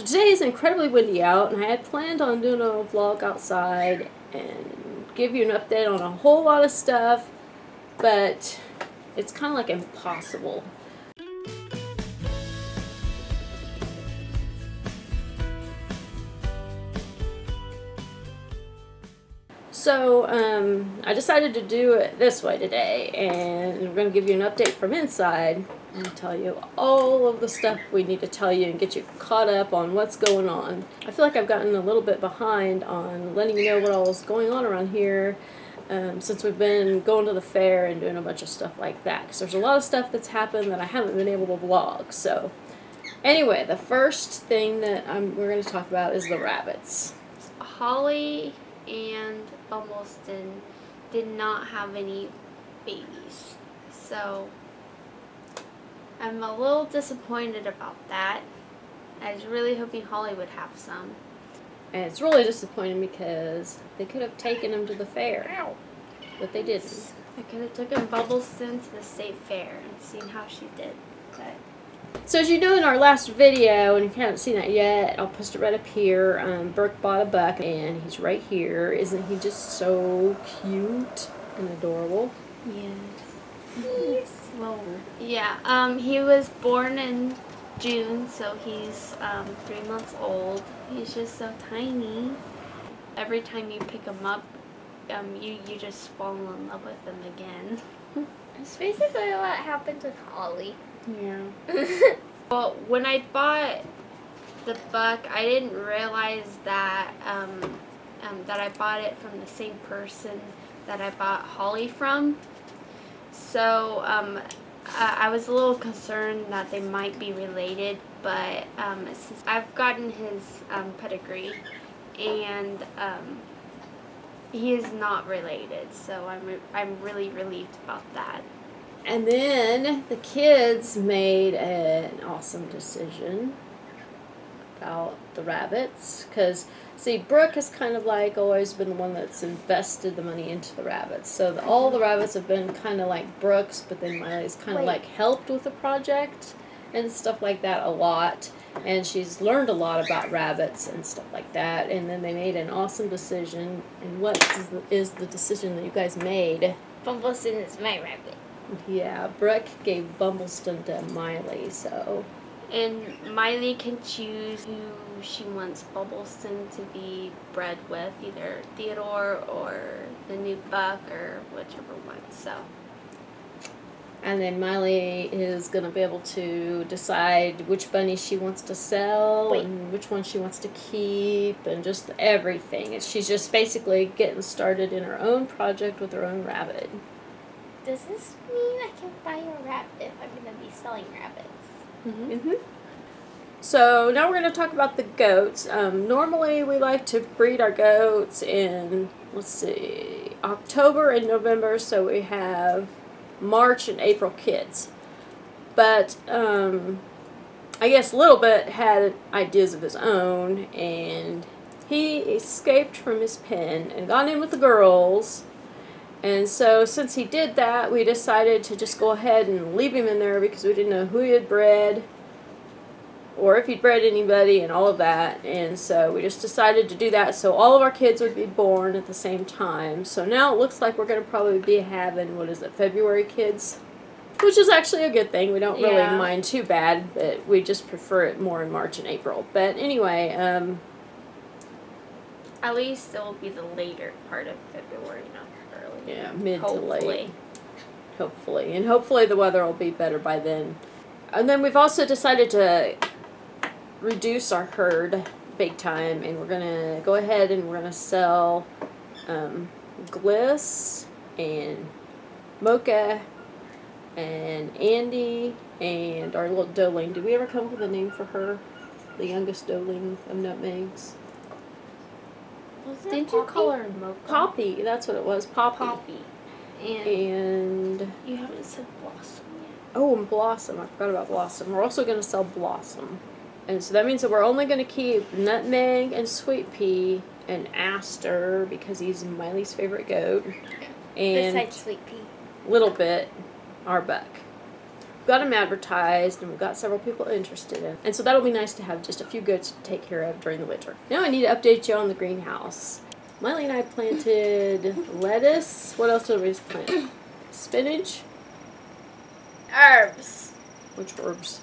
So today is incredibly windy out, and I had planned on doing a vlog outside and give you an update on a whole lot of stuff, but it's kind of like impossible. So I decided to do it this way today, and we're going to give you an update from inside and tell you all of the stuff we need to tell you and get you caught up on what's going on. I feel like I've gotten a little bit behind on letting you know what all is going on around here since we've been going to the fair and doing a bunch of stuff like that, because there's a lot of stuff that's happened that I haven't been able to vlog. So anyway, the first thing that we're going to talk about is the rabbits. Holly and Bumbleston did not have any babies, so I'm a little disappointed about that. I was really hoping Holly would have some. And it's really disappointing because they could have taken them to the fair. Ow. But they didn't. I could have taken Bumbleston to the state fair and seen how she did. But so as you know in our last video, and if you haven't seen that yet, I'll post it right up here. Burke bought a buck, and he's right here. Isn't he just so cute and adorable? yes. Well, yeah. He was born in June, so he's 3 months old. He's just so tiny. Every time you pick him up, you just fall in love with him again. It's basically what happened with Holly. Yeah. Well, when I bought the buck, I didn't realize that that I bought it from the same person that I bought Holly from. So I was a little concerned that they might be related, but since I've gotten his pedigree, and he is not related, so I'm really relieved about that. And then the kids made an awesome decision about the rabbits, because see, Brooke has kind of like always been the one that's invested the money into the rabbits. So all the rabbits have been kind of like Brooke's, but then Miley's kind of like helped with the project and stuff like that a lot. And she's learned a lot about rabbits and stuff like that. And then they made an awesome decision. And what is the decision that you guys made? Bumbleston is my rabbit. Yeah, Brooke gave Bumbleston to Miley, so. And Miley can choose who she wants Bumbleston to be bred with, either Theodore or the new buck or whichever one, so. And then Miley is going to be able to decide which bunny she wants to sell and which one she wants to keep and just everything. And she's just basically getting started in her own project with her own rabbit. Does this mean I can buy a rabbit if I'm going to be selling rabbits? Mm-hmm. So now we're going to talk about the goats. Normally we like to breed our goats in, let's see, October and November, so we have March and April kids. But I guess Little Bit had ideas of his own, and he escaped from his pen and got in with the girls. And so since he did that, we decided to just go ahead and leave him in there because we didn't know who he had bred or if he'd bred anybody and all of that. And so we just decided to do that so all of our kids would be born at the same time. So now it looks like we're going to probably be having, what is it, February kids? Which is actually a good thing. We don't really mind too bad, but we just prefer it more in March and April. But anyway, at least it will be the later part of February, not early. Yeah, mid to late. Hopefully. And hopefully the weather will be better by then. And then we've also decided to reduce our herd big time, and we're going to go ahead and we're going to sell Gliss and Mocha and Andy and our little doeling. Did we ever come up with a name for her? The youngest doeling of nutmegs? Didn't you call her Mocha? Poppy, that's what it was. Poppy. Poppy. And you haven't said Blossom yet. Oh, and Blossom. I forgot about Blossom. We're also going to sell Blossom. And so that means that we're only going to keep Nutmeg and Sweet Pea and Aster because he's Miley's favorite goat. And besides Sweet Pea. Little Bit, our buck. got them advertised, and we've got several people interested in. And so that'll be nice to have just a few goats to take care of during the winter. Now I need to update you on the greenhouse. Miley and I planted lettuce. What else did we plant? Spinach. Herbs. Which herbs?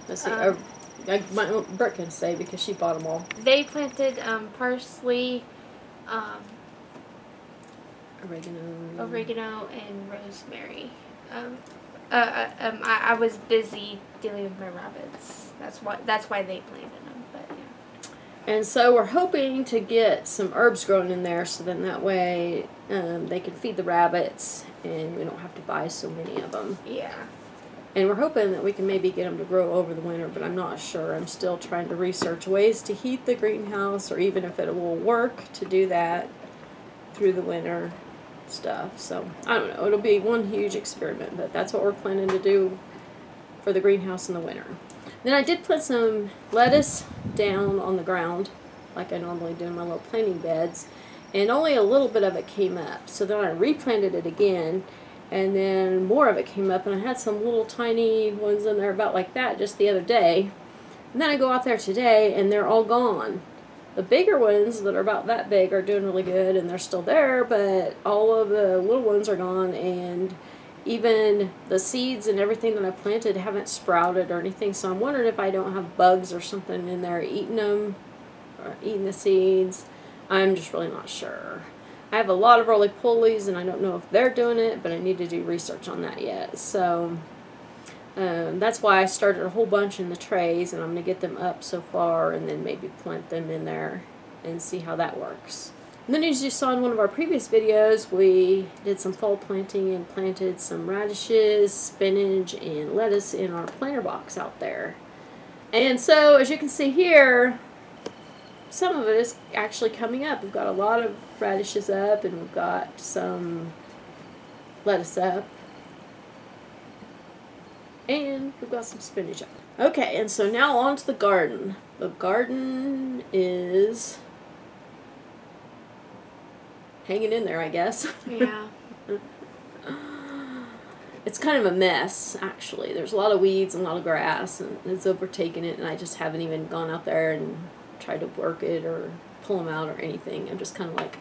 Let's see. Brett can say because she bought them all. They planted parsley, oregano, and rosemary. I was busy dealing with my rabbits. That's why they planted them. But yeah. And so we're hoping to get some herbs growing in there, so then that way they can feed the rabbits, and we don't have to buy so many of them. Yeah. And we're hoping that we can maybe get them to grow over the winter, but I'm not sure. I'm still trying to research ways to heat the greenhouse, or even if it will work to do that through the winter stuff. So, I don't know. It'll be one huge experiment, but that's what we're planning to do for the greenhouse in the winter. Then I did put some lettuce down on the ground, like I normally do in my little planting beds, and only a little bit of it came up. So then I replanted it again, and then more of it came up, and I had some little tiny ones in there about like that just the other day. And then I go out there today, and they're all gone. The bigger ones that are about that big are doing really good, and they're still there, but all of the little ones are gone, and even the seeds and everything that I planted haven't sprouted or anything. So I'm wondering if I don't have bugs or something in there eating them, or eating the seeds. I'm just really not sure. I have a lot of roly-polies, and I don't know if they're doing it, but I need to do research on that yet. So that's why I started a whole bunch in the trays, and I'm going to get them up so far and then maybe plant them in there and see how that works. And then as you saw in one of our previous videos, we did some fall planting and planted some radishes, spinach, and lettuce in our planter box out there. And so as you can see here, some of it is actually coming up. We've got a lot of radishes up, and we've got some lettuce up, and we've got some spinach up. Okay, and so now on to the garden. The garden is hanging in there, I guess. Yeah. It's kind of a mess, actually. There's a lot of weeds and a lot of grass, and it's overtaken it, and I just haven't even gone out there and tried to work it or pull them out or anything. I'm just kind of like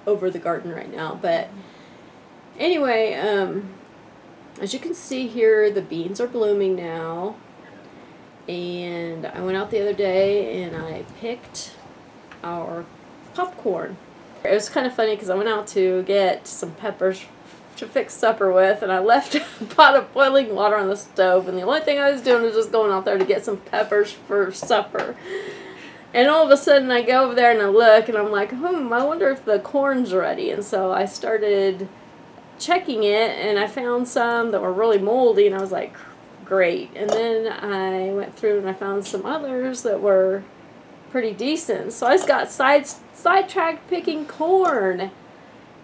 over the garden right now. But anyway, as you can see here, the beans are blooming now. And I went out the other day and I picked our popcorn. It was kind of funny because I went out to get some peppers to fix supper with, and I left a pot of boiling water on the stove, and the only thing I was doing was just going out there to get some peppers for supper. And all of a sudden I go over there and I look, and I'm like, I wonder if the corn's ready. And so I started checking it, and I found some that were really moldy, and I was like, great. And then I went through and I found some others that were pretty decent. So I just got sidetracked picking corn.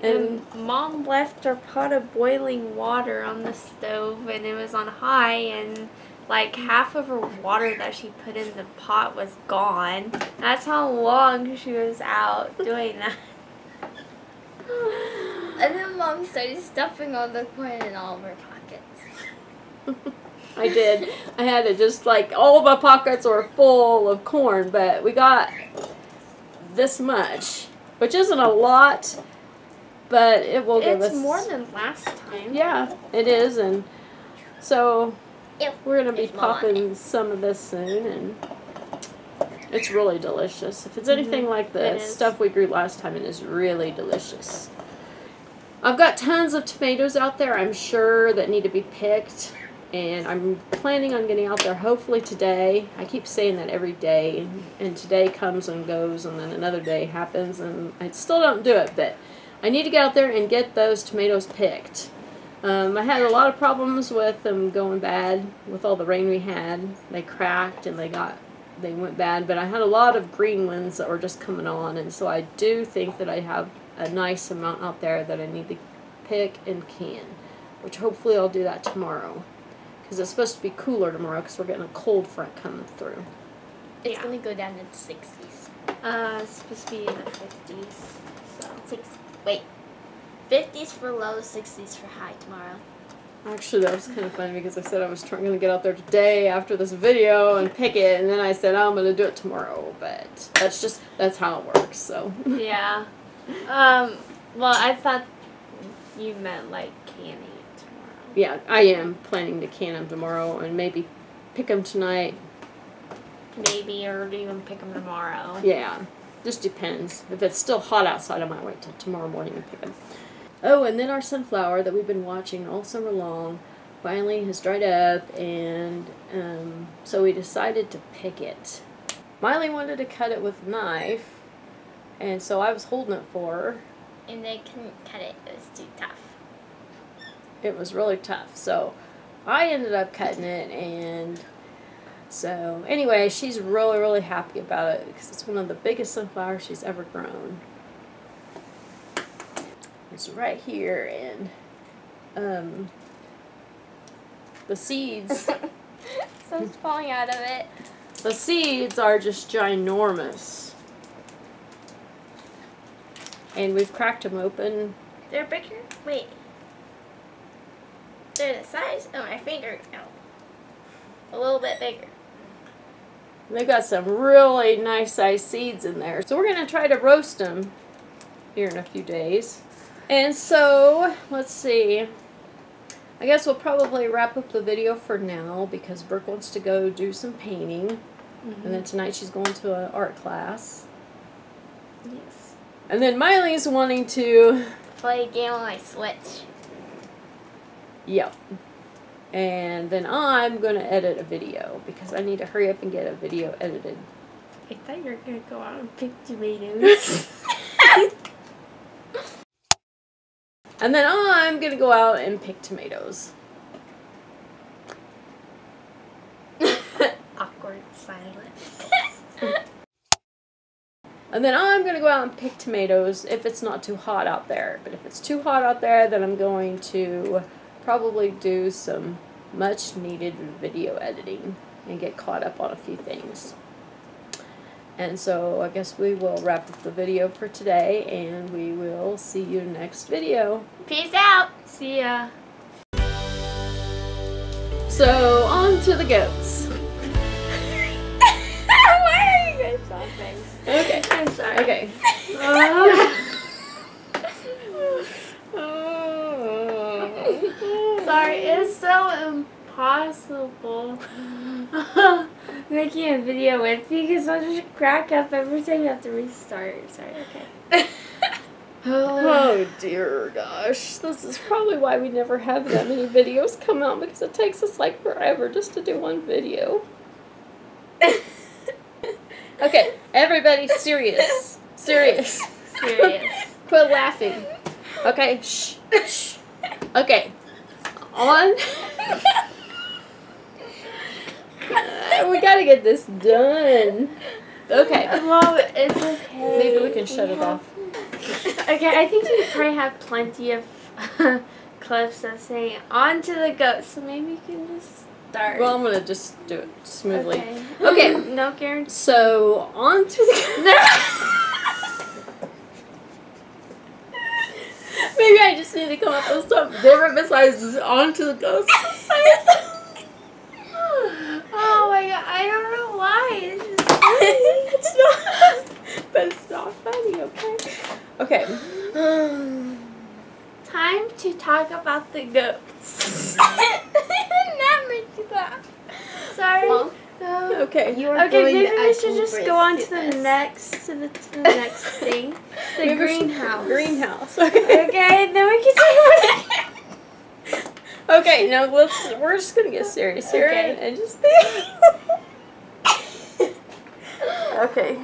And Mom left her pot of boiling water on the stove, and it was on high, and like half of her water that she put in the pot was gone. That's how long she was out doing that. And then Mom started stuffing all the corn in all of her pockets. I did. I had to just like, all of my pockets were full of corn, but we got this much, which isn't a lot, but it will give us... It's more than last time. Yeah, it is, and so we're going to be It's more. popping some of this soon, and it's really delicious. If it's anything like the stuff we grew last time, it is really delicious. I've got tons of tomatoes out there, I'm sure, that need to be picked. And I'm planning on getting out there hopefully today. I keep saying that every day, and today comes and goes, and then another day happens, and I still don't do it, but I need to get out there and get those tomatoes picked. I had a lot of problems with them going bad with all the rain we had. They cracked and they went bad, but I had a lot of green ones that were just coming on, and so I do think that I have a nice amount out there that I need to pick and can, which hopefully I'll do that tomorrow. Because it's supposed to be cooler tomorrow because we're getting a cold front coming through. It's going to go down in the 60s. It's supposed to be in the 50s. So. 50s for low, 60s for high tomorrow. Actually, that was kind of funny because I said I was trying to get out there today after this video and pick it, and then I said, oh, I'm going to do it tomorrow, but that's how it works, so. Yeah. Well, I thought you meant like canning it tomorrow. Yeah, I am planning to can them tomorrow and maybe pick them tonight. Maybe, or even pick them tomorrow. Yeah, just depends. If it's still hot outside, I might wait till tomorrow morning and pick them. Oh, and then our sunflower that we've been watching all summer long finally has dried up, and so we decided to pick it. Miley wanted to cut it with a knife, and so I was holding it for her. And they couldn't cut it. It was too tough. It was really tough, so I ended up cutting it, and so anyway, she's really, really happy about it because it's one of the biggest sunflowers she's ever grown. It's right here, and the seeds. So it's falling out of it. The seeds are just ginormous, and we've cracked them open. They're bigger? Wait. They're the size of my finger. No. A little bit bigger. They've got some really nice sized seeds in there, so we're going to try to roast them here in a few days. And so, let's see. I guess we'll probably wrap up the video for now because Brooke wants to go do some painting. And then tonight she's going to an art class. Yes. And then Miley's wanting to Play a game on my Switch. Yep. And then I'm going to edit a video because I need to hurry up and get a video edited. I thought you were going to go out and pick tomatoes. And then I'm going to go out and pick tomatoes. Awkward silence. And then I'm going to go out and pick tomatoes if it's not too hot out there. But if it's too hot out there, then I'm going to probably do some much needed video editing and get caught up on a few things. And so I guess we will wrap up the video for today, and we will see you next video. Peace out. See ya. So on to the goats. Why are you guys stopping? Okay. I'm sorry. Okay. Sorry, it's so impossible making a video with you because I'll just crack up every time you have to restart. Sorry, okay. Oh dear gosh. This is probably why we never have that many videos come out, because it takes us like forever just to do one video. Okay, everybody serious. Serious. Serious. Quit laughing. Okay, shh. Shh. Okay. On. We gotta get this done. Okay. Well, it's okay. Maybe we can shut it off. Okay, I think we probably have plenty of clips of saying on to the goat, so maybe you can just start. Well, I'm gonna just do it smoothly. Okay. Okay. No guarantee. So, on to the... Maybe I just need to come up with something different besides on to the ghost. Oh my god, I don't know why. It's just It's not, but it's not funny, okay? Okay. time to talk about the goats. That makes you laugh. Sorry. Mom? Okay. You are Okay, going maybe to we add should just bloopers go on to to the this. next thing. The Maybe we should- greenhouse. Greenhouse. Okay. Okay, then we can talk about Okay, now we're just gonna get serious here Okay. and just be. Okay.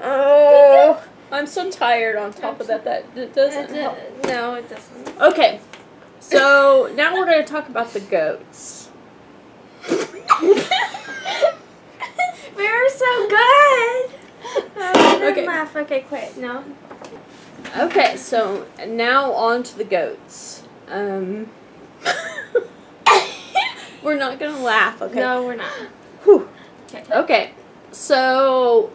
Oh, I'm so tired on top of that it doesn't help. No, it doesn't. Okay, so now we're going to talk about the goats. We were so good. Don't Okay. laugh. Okay, quit. No. Okay, so now on to the goats. We're not going to laugh, okay? No, we're not. Whew. Okay. Okay, so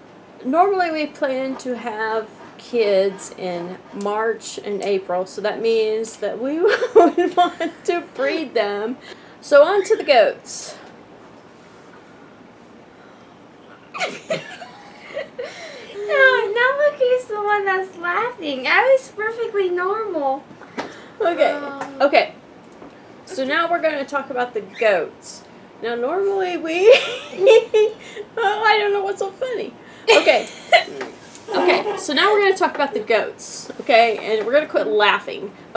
normally we plan to have kids in March and April, so that means that we would want to breed them. So on to the goats. Now look who's the one that's laughing. I was perfectly normal. Okay. So now we're going to talk about the goats. Now normally we... oh, I don't know what's so funny. Okay. Okay, so now we're going to talk about the goats. Okay, and we're going to quit laughing.